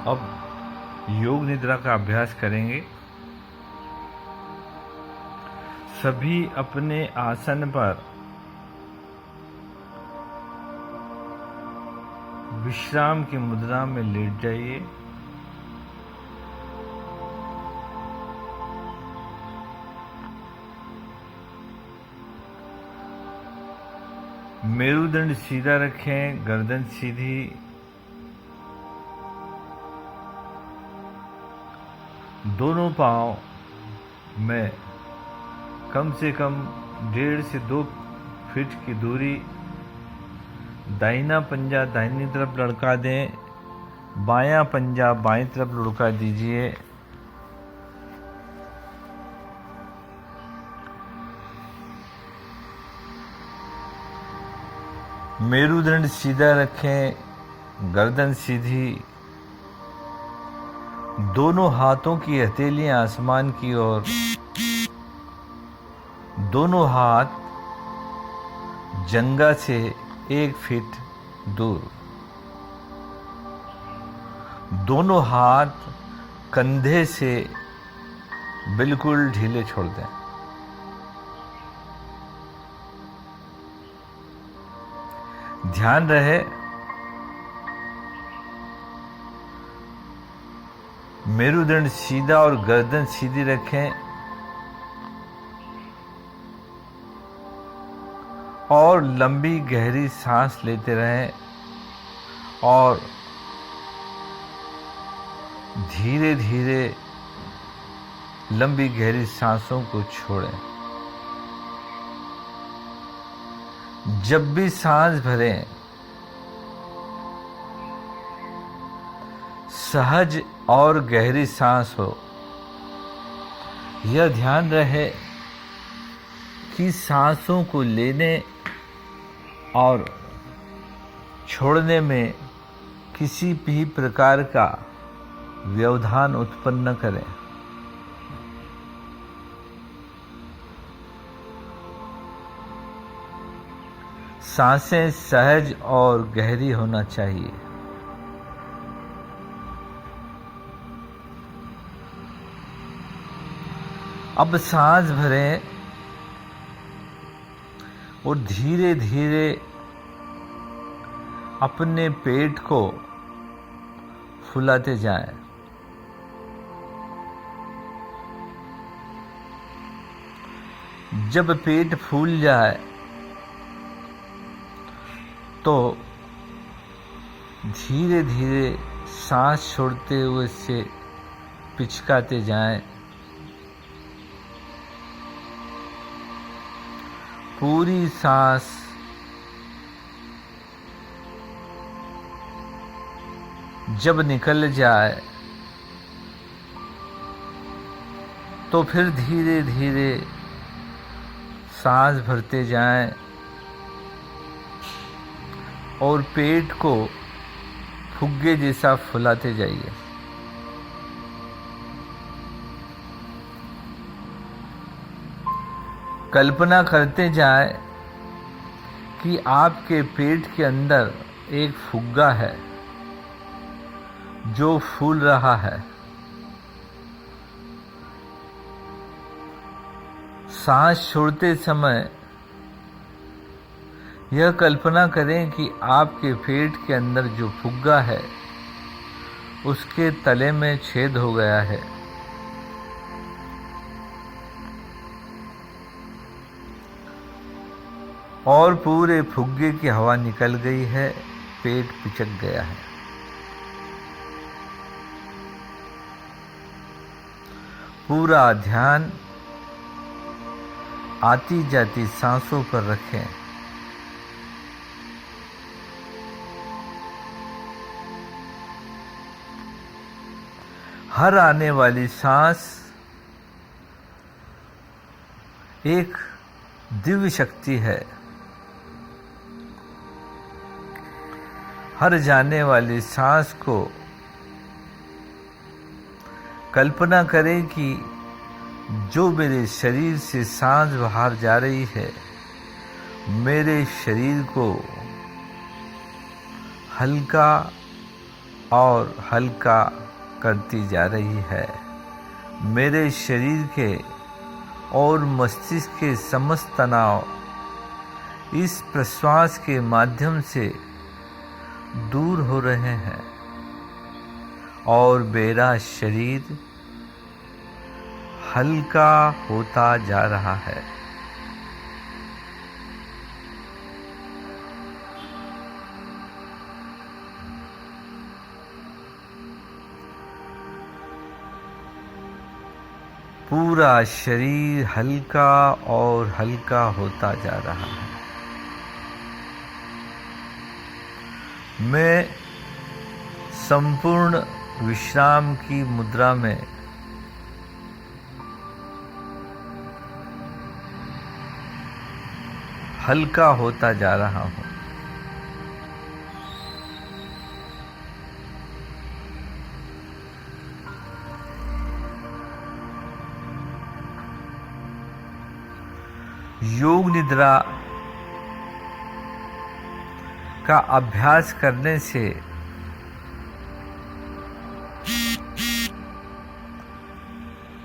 अब योग निद्रा का अभ्यास करेंगे। सभी अपने आसन पर विश्राम की मुद्रा में लेट जाइए। मेरुदंड सीधा रखें, गर्दन सीधी। दोनों पांव में कम से कम 1.5 से 2 फीट की दूरी। दाहिना पंजा दाहिनी तरफ लुढ़का दें, बायां पंजा बाईं तरफ लुढ़का दीजिए। मेरुदंड सीधा रखें, गर्दन सीधी। दोनों हाथों की हथेलियां आसमान की ओर। दोनों हाथ जंघा से 1 फीट दूर। दोनों हाथ कंधे से बिल्कुल ढीले छोड़ दें। ध्यान रहे मेरुदंड सीधा और गर्दन सीधी रखें और लंबी गहरी सांस लेते रहें और धीरे धीरे लंबी गहरी सांसों को छोड़ें। जब भी सांस भरें सहज और गहरी सांस हो। यह ध्यान रहे कि सांसों को लेने और छोड़ने में किसी भी प्रकार का व्यवधान उत्पन्न न करें। सांसें सहज और गहरी होना चाहिए। अब सांस भरें और धीरे धीरे अपने पेट को फुलाते जाएं। जब पेट फूल जाए तो धीरे धीरे सांस छोड़ते हुए से पिचकाते जाएं। पूरी सांस जब निकल जाए तो फिर धीरे धीरे सांस भरते जाएं और पेट को फुग्गे जैसा फुलाते जाइए। कल्पना करते जाएं कि आपके पेट के अंदर एक फुग्गा है जो फूल रहा है। सांस छोड़ते समय यह कल्पना करें कि आपके पेट के अंदर जो फुग्गा है उसके तले में छेद हो गया है। और पूरे फुग्गे की हवा निकल गई है, पेट पिचक गया है। पूरा ध्यान आती जाती सांसों पर रखें। हर आने वाली सांस एक दिव्य शक्ति है। हर जाने वाली सांस को कल्पना करें कि जो मेरे शरीर से सांस बाहर जा रही है, मेरे शरीर को हल्का और हल्का करती जा रही है। मेरे शरीर के और मस्तिष्क के समस्त तनाव इस प्रश्वास के माध्यम से दूर हो रहे हैं और मेरा शरीर हल्का होता जा रहा है। पूरा शरीर हल्का और हल्का होता जा रहा है। मैं संपूर्ण विश्राम की मुद्रा में हल्का होता जा रहा हूं। योग निद्रा का अभ्यास करने से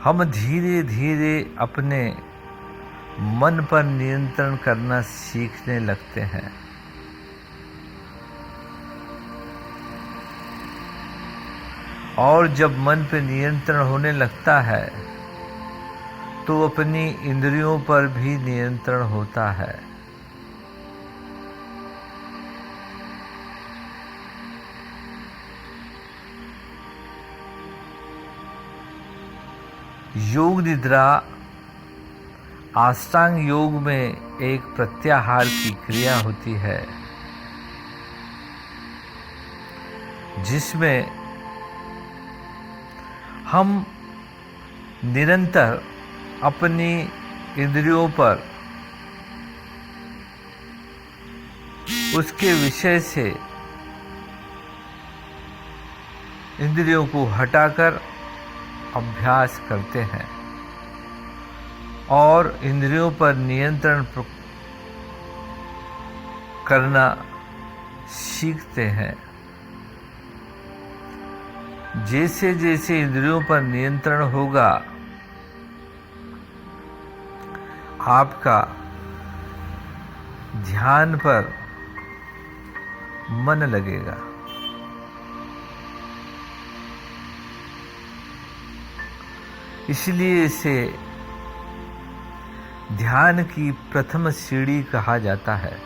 हम धीरे धीरे अपने मन पर नियंत्रण करना सीखने लगते हैं। और जब मन पे नियंत्रण होने लगता है तो अपनी इंद्रियों पर भी नियंत्रण होता है। योग निद्रा अष्टांग योग में एक प्रत्याहार की क्रिया होती है, जिसमें हम निरंतर अपनी इंद्रियों पर उसके विषय से इंद्रियों को हटाकर अभ्यास करते हैं और इंद्रियों पर नियंत्रण करना सीखते हैं। जैसे जैसे इंद्रियों पर नियंत्रण होगा, आपका ध्यान पर मन लगेगा। इसलिए इसे ध्यान की प्रथम सीढ़ी कहा जाता है।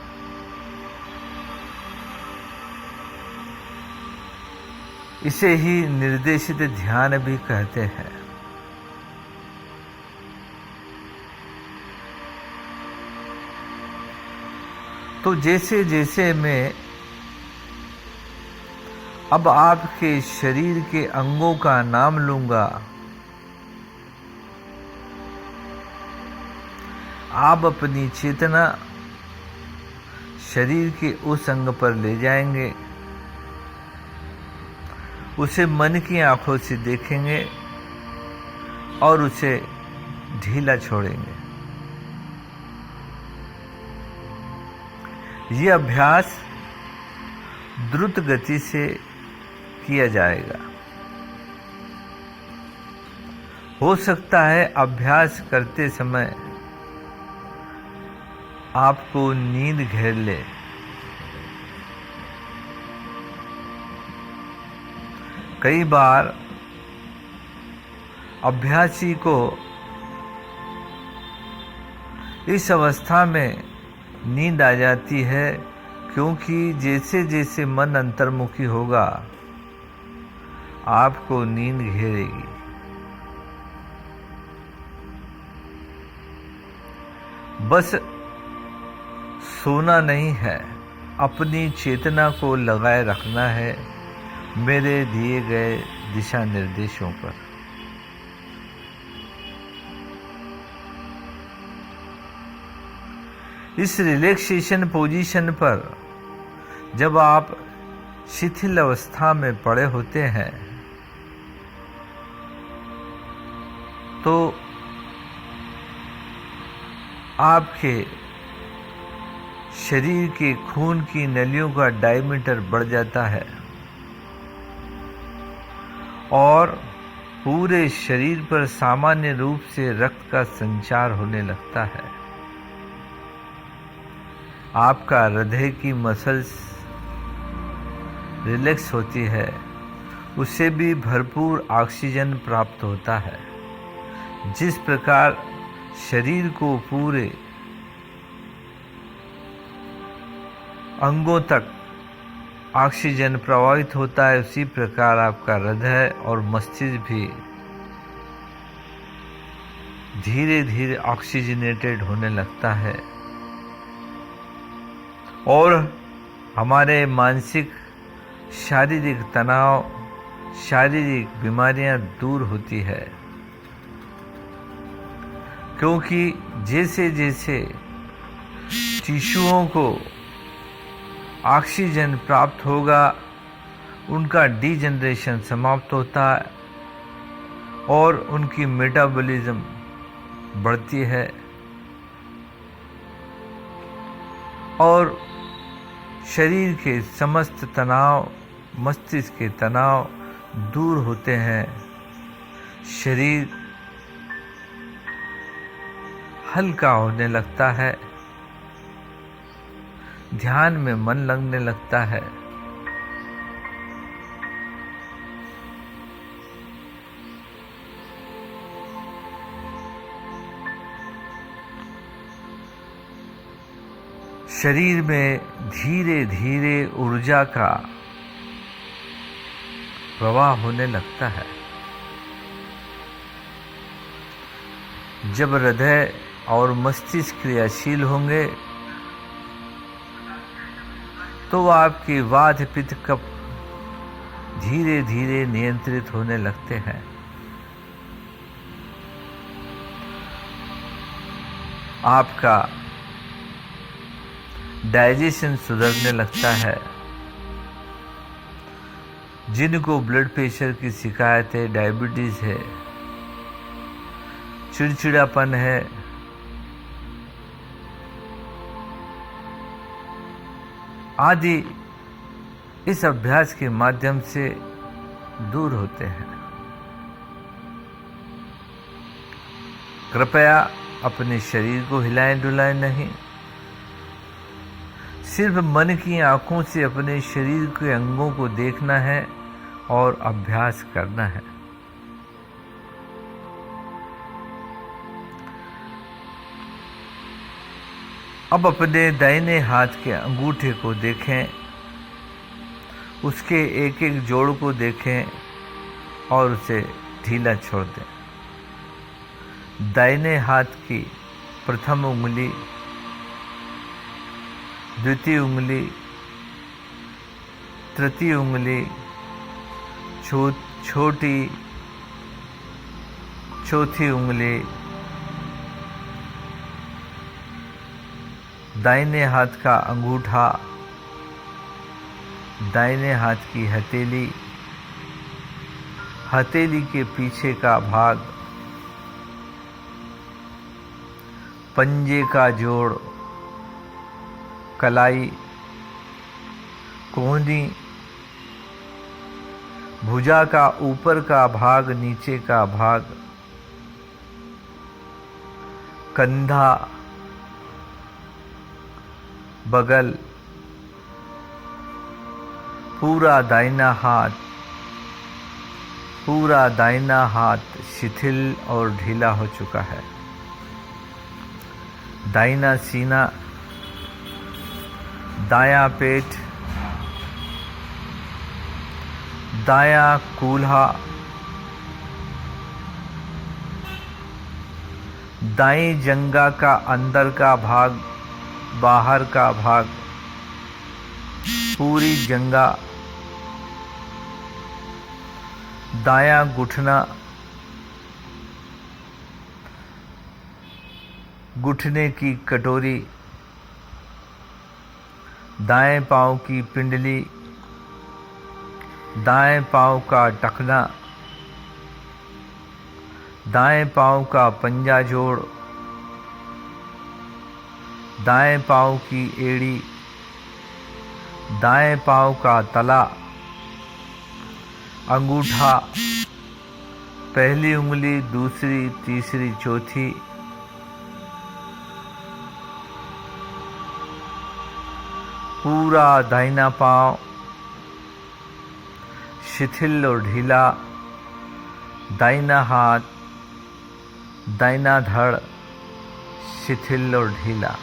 इसे ही निर्देशित ध्यान भी कहते हैं। तो जैसे जैसे मैं अब आपके शरीर के अंगों का नाम लूंगा, आप अपनी चेतना शरीर के उस अंग पर ले जाएंगे, उसे मन की आंखों से देखेंगे और उसे ढीला छोड़ेंगे। यह अभ्यास द्रुत गति से किया जाएगा। हो सकता है अभ्यास करते समय आपको नींद घेर ले। कई बार अभ्यासी को इस अवस्था में नींद आ जाती है, क्योंकि जैसे जैसे मन अंतर्मुखी होगा आपको नींद घेरेगी। बस सोना नहीं है, अपनी चेतना को लगाए रखना है मेरे दिए गए दिशा निर्देशों पर। इस रिलैक्सेशन पोजीशन पर जब आप शिथिल अवस्था में पड़े होते हैं तो आपके शरीर के खून की नलियों का डायमीटर बढ़ जाता है और पूरे शरीर पर सामान्य रूप से रक्त का संचार होने लगता है। आपका हृदय की मसल्स रिलैक्स होती है, उससे भी भरपूर ऑक्सीजन प्राप्त होता है। जिस प्रकार शरीर को पूरे अंगों तक ऑक्सीजन प्रवाहित होता है, उसी प्रकार आपका हृदय और मस्तिष्क भी धीरे धीरे ऑक्सीजनेटेड होने लगता है और हमारे मानसिक शारीरिक तनाव, शारीरिक बीमारियां दूर होती है। क्योंकि जैसे जैसे टिश्यूओं को ऑक्सीजन प्राप्त होगा, उनका डिजनरेशन समाप्त होता है और उनकी मेटाबॉलिज्म बढ़ती है और शरीर के समस्त तनाव, मस्तिष्क के तनाव दूर होते हैं। शरीर हल्का होने लगता है, ध्यान में मन लगने लगता है। शरीर में धीरे धीरे ऊर्जा का प्रवाह होने लगता है। जब हृदय और मस्तिष्क क्रियाशील होंगे तो आपके वात पित्त कफ धीरे धीरे नियंत्रित होने लगते हैं। आपका डाइजेशन सुधरने लगता है। जिनको ब्लड प्रेशर की शिकायत है, डायबिटीज है, चिड़चिड़ापन है, आदि इस अभ्यास के माध्यम से दूर होते हैं। कृपया अपने शरीर को हिलाएं डुलाएं नहीं, सिर्फ मन की आंखों से अपने शरीर के अंगों को देखना है और अभ्यास करना है। अब अपने दाहिने हाथ के अंगूठे को देखें, उसके एक एक जोड़ को देखें और उसे ढीला छोड़ दें। दाहिने हाथ की प्रथम उंगली, द्वितीय उंगली, तृतीय उंगली, छोटी चौथी उंगली, दाहिने हाथ का अंगूठा, दाहिने हाथ की हथेली, हथेली के पीछे का भाग, पंजे का जोड़, कलाई, कोहनी, भुजा का ऊपर का भाग, नीचे का भाग, कंधा, बगल, पूरा दाहिना हाथ शिथिल और ढीला हो चुका है। दाहिना सीना, दायां पेट, दायां कूल्हा, दाईं जंघा का अंदर का भाग, बाहर का भाग, पूरी जंघा, दायां घुटना, घुटने की कटोरी, दाएं पांव की पिंडली, दाएं पांव का टखना, दाएं पांव का पंजा जोड़, दाएं पांव की एड़ी, दाएं पांव का तला, अंगूठा, पहली उंगली, दूसरी, तीसरी, चौथी, पूरा दाहिना पांव शिथिल और ढीला, दाहिना हाथ, दाहिना धड़ शिथिल और ढीला,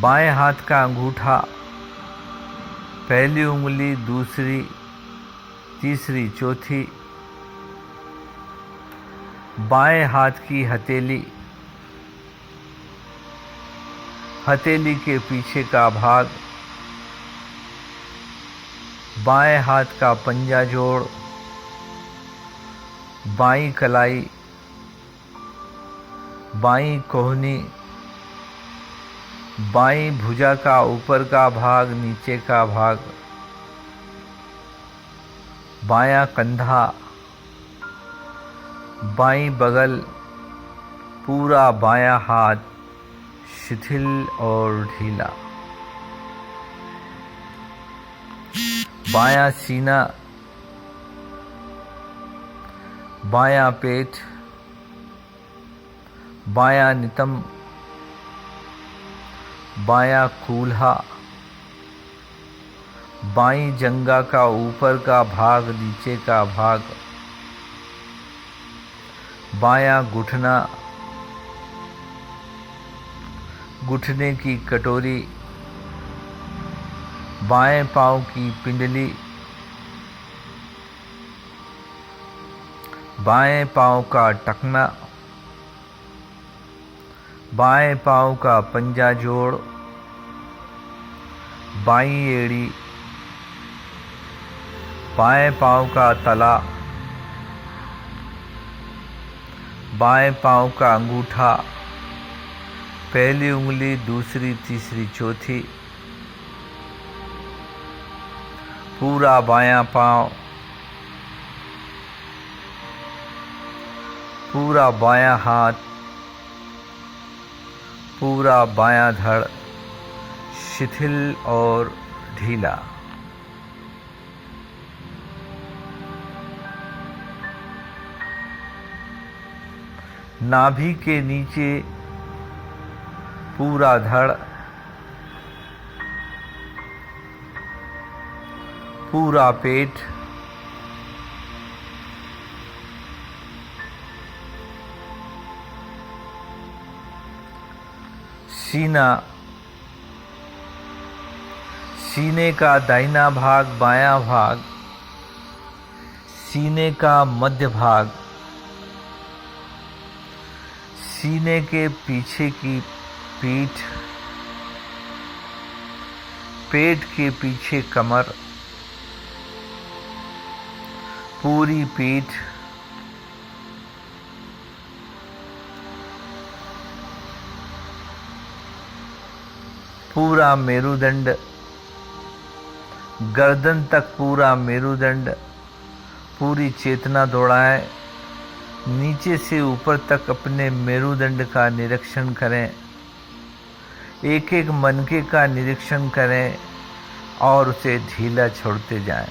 बाएं हाथ का अंगूठा, पहली उंगली, दूसरी, तीसरी, चौथी, बाएं हाथ की हथेली, हथेली के पीछे का भाग, बाएं हाथ का पंजा जोड़, बाईं कलाई, बाईं कोहनी, बाईं भुजा का ऊपर का भाग, नीचे का भाग, बायां कंधा, बाईं बगल, पूरा बायां हाथ शिथिल और ढीला, बायां सीना, बायां पेट, बायां नितंब, बायां कूल्हा, बाईं जंघा का ऊपर का भाग, नीचे का भाग, बायां घुटना, घुटने की कटोरी, बाएं पांव की पिंडली, बाएं पांव का टखना, बाएं पांव का पंजा जोड़, बाईं एड़ी, बाएं पांव का तला, बाएं पांव का अंगूठा, पहली उंगली, दूसरी, तीसरी, चौथी, पूरा बायां पांव, पूरा बायां हाथ, पूरा बायां धड़ शिथिल और ढीला, नाभि के नीचे पूरा धड़, पूरा पेट, सीना, सीने का दाहिना भाग, बायां भाग, सीने का मध्य भाग, सीने के पीछे की पीठ, पेट के पीछे कमर, पूरी पीठ, पूरा मेरुदंड, गर्दन तक पूरा मेरुदंड, पूरी चेतना दौड़ाएं, नीचे से ऊपर तक अपने मेरुदंड का निरीक्षण करें, एक एक मनके का निरीक्षण करें और उसे ढीला छोड़ते जाएं।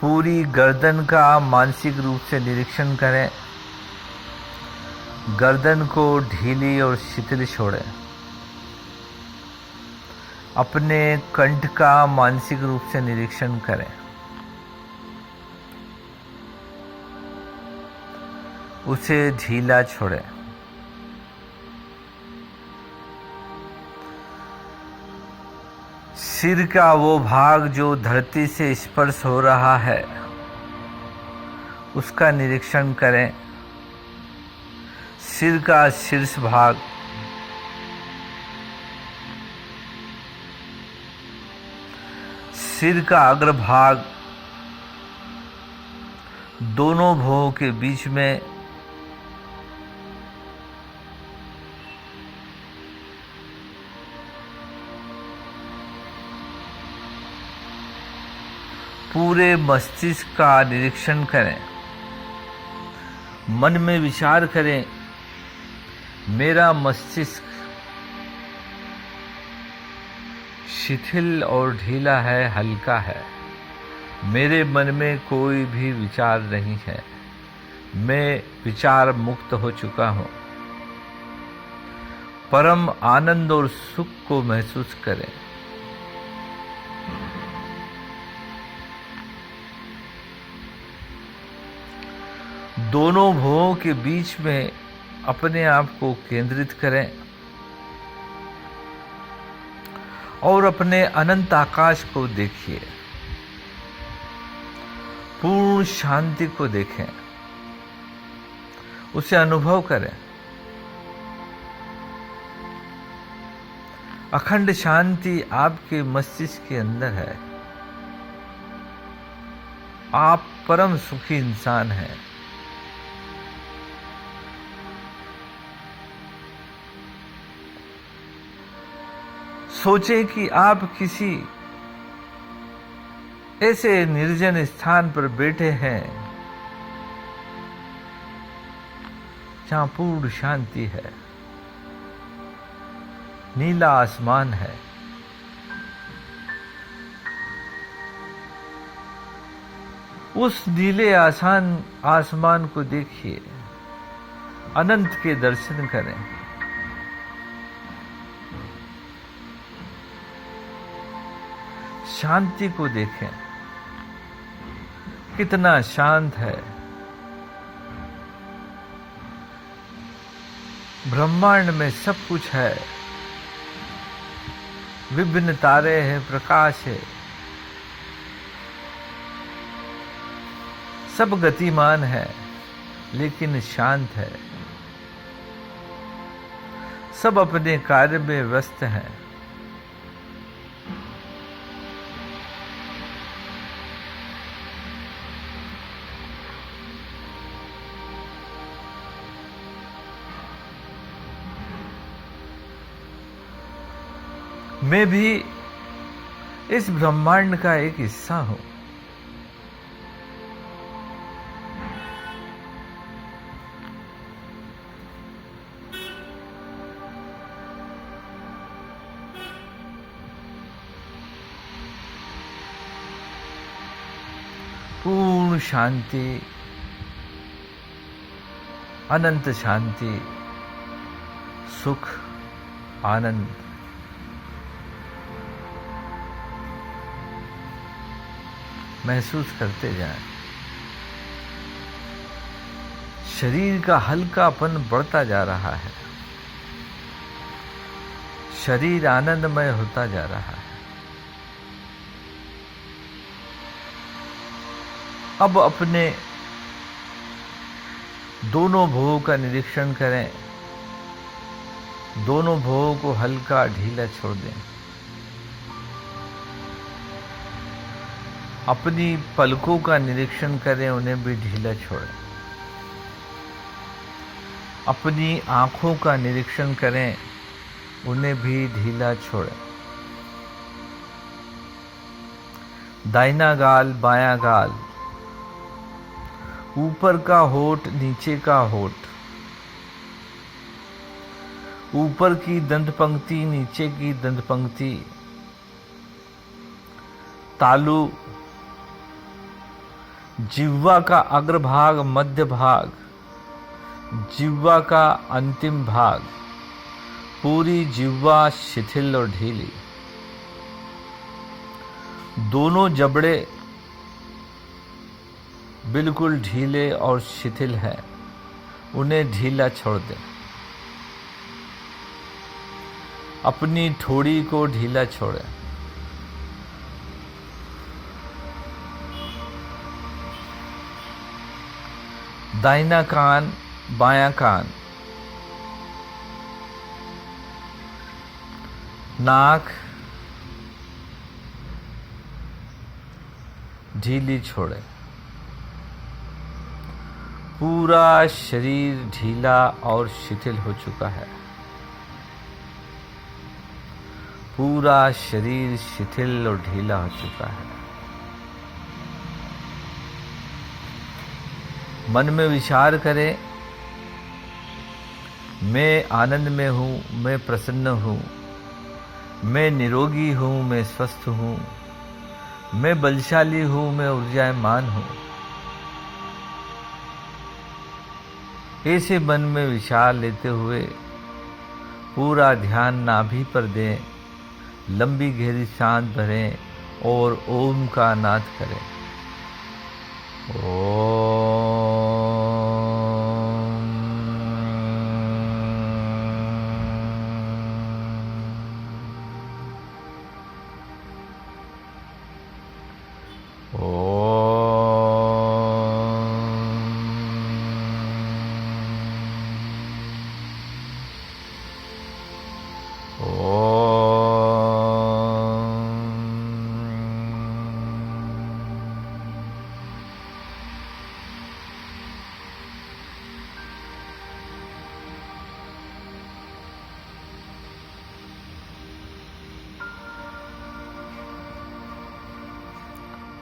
पूरी गर्दन का मानसिक रूप से निरीक्षण करें, गर्दन को ढीली और शिथिल छोड़ें। अपने कंठ का मानसिक रूप से निरीक्षण करें, उसे ढीला छोड़ें। सिर का वो भाग जो धरती से स्पर्श हो रहा है उसका निरीक्षण करें। सिर का शीर्ष भाग, सिर का अग्रभाग, दोनों भुवों के बीच में, पूरे मस्तिष्क का निरीक्षण करें। मन में विचार करें, मेरा मस्तिष्क शिथिल और ढीला है, हल्का है। मेरे मन में कोई भी विचार नहीं है। मैं विचार मुक्त हो चुका हूं। परम आनंद और सुख को महसूस करें। दोनों भवों के बीच में अपने आप को केंद्रित करें और अपने अनंत आकाश को देखिए। पूर्ण शांति को देखें, उसे अनुभव करें। अखंड शांति आपके मस्तिष्क के अंदर है। आप परम सुखी इंसान हैं। सोचें कि आप किसी ऐसे निर्जन स्थान पर बैठे हैं जहां पूर्ण शांति है, नीला आसमान है। उस नीले आसमान को देखिए, अनंत के दर्शन करें। शांति को देखें, कितना शांत है। ब्रह्मांड में सब कुछ है। विभिन्न तारे हैं, प्रकाश है। सब गतिमान है लेकिन शांत है। सब अपने कार्य में व्यस्त हैं। मैं भी इस ब्रह्मांड का एक हिस्सा हूं। पूर्ण शांति, अनंत शांति, सुख, आनंद। महसूस करते जाएं। शरीर का हल्कापन बढ़ता जा रहा है। शरीर आनंदमय होता जा रहा है। अब अपने दोनों भवों का निरीक्षण करें। दोनों भवों को हल्का ढीला छोड़ दें। अपनी पलकों का निरीक्षण करें, उन्हें भी ढीला छोड़ें। अपनी आंखों का निरीक्षण करें, उन्हें भी ढीला छोड़ें। दाहिना गाल, बायां गाल, ऊपर का होठ, नीचे का होठ, ऊपर की दंत पंक्ति, नीचे की दंत पंक्ति, तालू, जिह्वा का अग्रभाग, मध्य भाग, जिह्वा का अंतिम भाग, पूरी जिह्वा शिथिल और ढीली। दोनों जबड़े बिल्कुल ढीले और शिथिल हैं, उन्हें ढीला छोड़ दें। अपनी ठोड़ी को ढीला छोड़ें। दाहिना कान, बायां कान, नाक ढीली छोड़ें। पूरा शरीर ढीला और शिथिल हो चुका है। पूरा शरीर शिथिल और ढीला हो चुका है। मन में विचार करें, मैं आनंद में हूं, मैं प्रसन्न हूं, मैं निरोगी हूँ, मैं स्वस्थ हूँ, मैं बलशाली हूँ, मैं ऊर्जावान हूँ। ऐसे मन में विचार लेते हुए पूरा ध्यान नाभि पर दें, लंबी गहरी सांस भरें और ओम का नाद करें।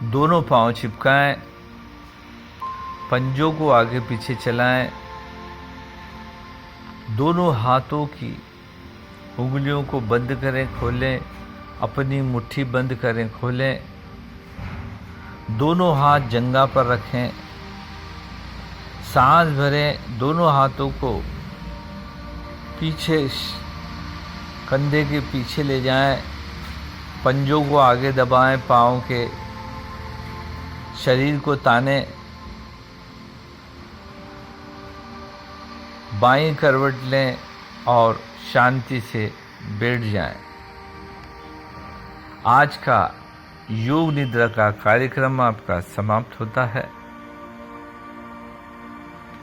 दोनों पांव चिपकाएं, पंजों को आगे पीछे चलाएं, दोनों हाथों की उंगलियों को बंद करें, खोलें, अपनी मुट्ठी बंद करें, खोलें, दोनों हाथ जंघा पर रखें, सांस भरें, दोनों हाथों को पीछे कंधे के पीछे ले जाएं, पंजों को आगे दबाएं, पाँव के शरीर को ताने, बाईं करवट लें और शांति से बैठ जाएं। आज का योग निद्रा का कार्यक्रम आपका समाप्त होता है।